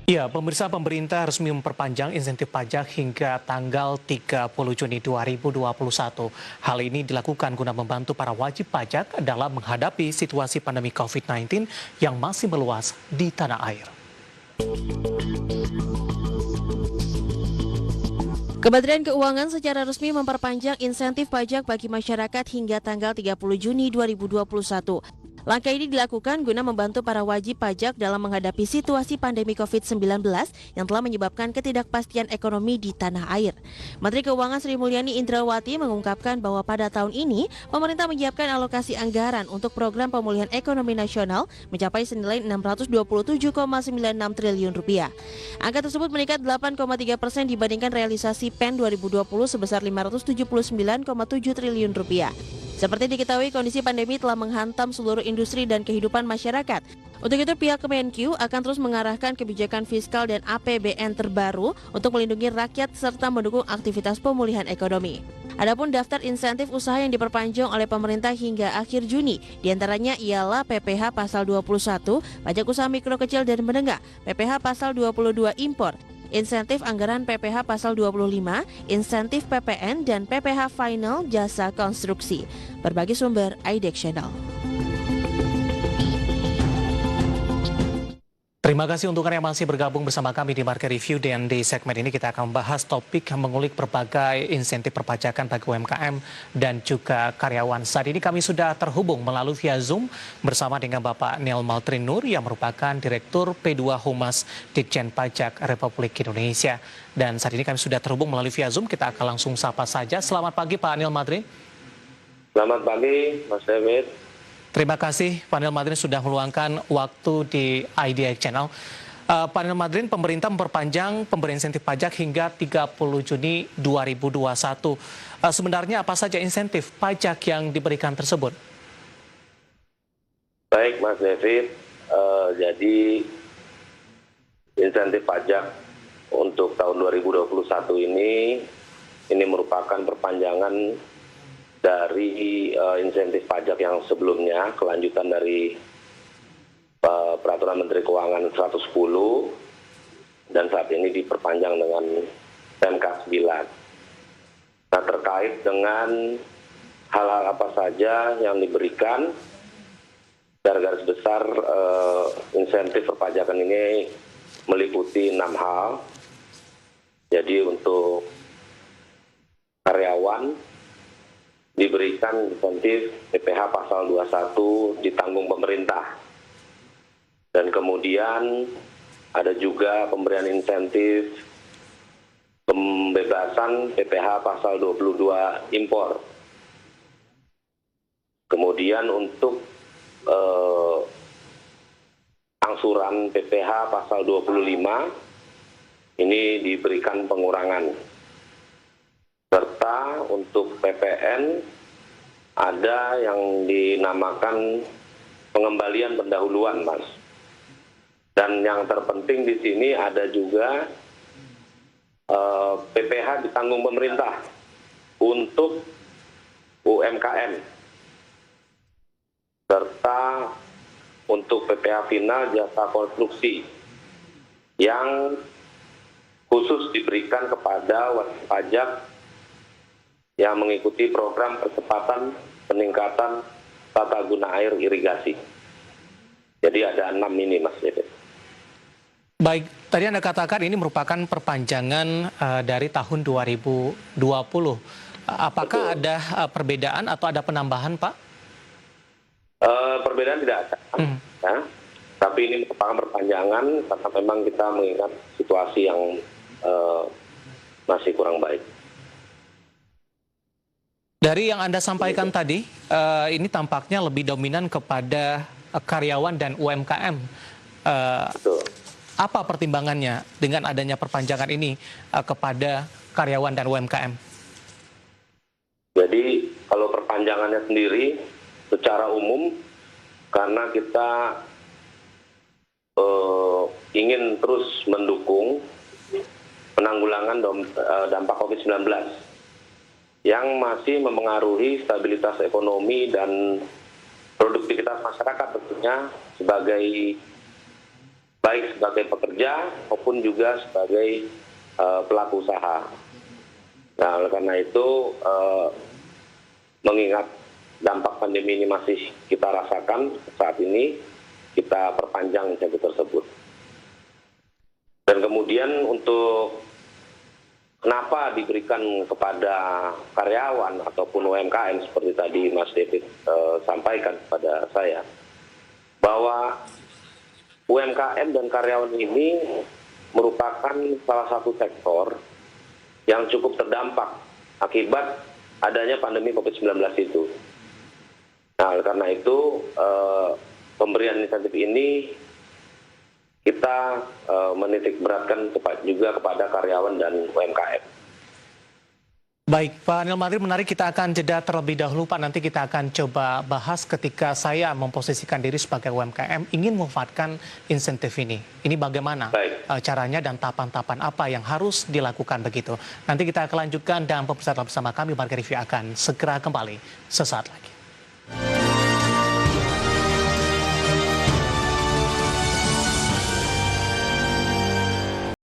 Ya, pemirsa, pemerintah resmi memperpanjang insentif pajak hingga tanggal 30 Juni 2021. Hal ini dilakukan guna membantu para wajib pajak dalam menghadapi situasi pandemi COVID-19 yang masih meluas di tanah air. Kementerian Keuangan secara resmi memperpanjang insentif pajak bagi masyarakat hingga tanggal 30 Juni 2021. Langkah ini dilakukan guna membantu para wajib pajak dalam menghadapi situasi pandemi COVID-19 yang telah menyebabkan ketidakpastian ekonomi di tanah air. Menteri Keuangan Sri Mulyani Indrawati mengungkapkan bahwa pada tahun ini, pemerintah menyiapkan alokasi anggaran untuk program pemulihan ekonomi nasional mencapai senilai 627,96 triliun rupiah. Angka tersebut meningkat 8,3% dibandingkan realisasi PEN 2020 sebesar 579,7 triliun rupiah. Seperti diketahui, kondisi pandemi telah menghantam seluruh industri dan kehidupan masyarakat. Untuk itu, pihak Kemenkyu akan terus mengarahkan kebijakan fiskal dan APBN terbaru untuk melindungi rakyat serta mendukung aktivitas pemulihan ekonomi. Adapun daftar insentif usaha yang diperpanjang oleh pemerintah hingga akhir Juni, diantaranya ialah PPh pasal 21, pajak usaha mikro kecil dan menengah, PPh pasal 22 impor, insentif anggaran PPh pasal 25, insentif PPN, dan PPh final jasa konstruksi. Berbagai sumber IDEX Channel. Terima kasih untuk Anda yang masih bergabung bersama kami di Market Review, dan di segmen ini kita akan membahas topik mengulik berbagai insentif perpajakan bagi UMKM dan juga karyawan. Saat ini kami sudah terhubung melalui via Zoom bersama dengan Bapak Neil Maltrinur yang merupakan Direktur P2 Humas Ditjen Pajak Republik Indonesia. Dan saat ini kami sudah terhubung melalui via Zoom, kita akan langsung sapa saja. Selamat pagi Pak Neil Maltrin. Selamat pagi Mas David. Terima kasih Pak Neil Maltrin sudah meluangkan waktu di IDEX Channel. Pak Neil Maltrin, pemerintah memperpanjang pemberian insentif pajak hingga 30 Juni 2021. Sebenarnya apa saja insentif pajak yang diberikan tersebut? Baik Mas David, jadi insentif pajak untuk tahun 2021 ini merupakan perpanjangan dari insentif pajak yang sebelumnya, kelanjutan dari Peraturan Menteri Keuangan 110, dan saat ini diperpanjang dengan Pemka 9. Nah, terkait dengan hal-hal apa saja yang diberikan, secara garis besar insentif perpajakan ini meliputi 6 hal. Jadi untuk karyawan diberikan insentif PPh pasal 21 ditanggung pemerintah. Dan kemudian ada juga pemberian insentif pembebasan PPh pasal 22 impor. Kemudian untuk angsuran PPh pasal 25 ini diberikan pengurangan. Serta untuk PPN ada yang dinamakan pengembalian pendahuluan, Mas. Dan yang terpenting di sini ada juga PPh ditanggung pemerintah untuk UMKM. Serta untuk PPh final jasa konstruksi yang khusus diberikan kepada wajib pajak yang mengikuti program percepatan peningkatan tata guna air irigasi. Jadi ada 6 ini, Mas. Baik, tadi Anda katakan ini merupakan perpanjangan dari tahun 2020. Apakah Betul. ada perbedaan atau ada penambahan, Pak? Perbedaan tidak ada. Ya. Tapi ini merupakan perpanjangan karena memang kita mengingat situasi yang masih kurang baik. Dari yang Anda sampaikan tadi, ini tampaknya lebih dominan kepada karyawan dan UMKM. Betul. Apa pertimbangannya dengan adanya perpanjangan ini kepada karyawan dan UMKM? Jadi kalau perpanjangannya sendiri secara umum karena kita ingin terus mendukung penanggulangan dampak COVID-19 yang masih memengaruhi stabilitas ekonomi dan produktivitas masyarakat tentunya sebagai baik sebagai pekerja maupun juga sebagai pelaku usaha. Nah, oleh karena itu mengingat dampak pandemi ini masih kita rasakan saat ini, kita perpanjang insentif tersebut. Dan kemudian untuk kenapa diberikan kepada karyawan ataupun UMKM seperti tadi Mas David sampaikan kepada saya, bahwa UMKM dan karyawan ini merupakan salah satu sektor yang cukup terdampak akibat adanya pandemi COVID-19 itu. Nah, oleh karena itu pemberian insentif ini kita menitik beratkan juga kepada karyawan dan UMKM. Baik, Pak Anil Madril, menarik, kita akan jeda terlebih dahulu, Pak. Nanti kita akan coba bahas ketika saya memposisikan diri sebagai UMKM ingin memanfaatkan insentif ini. Ini bagaimana caranya dan tahapan-tahapan apa yang harus dilakukan begitu. Nanti kita akan lanjutkan dan pemirsa bersama kami, Market Review akan segera kembali sesaat lagi.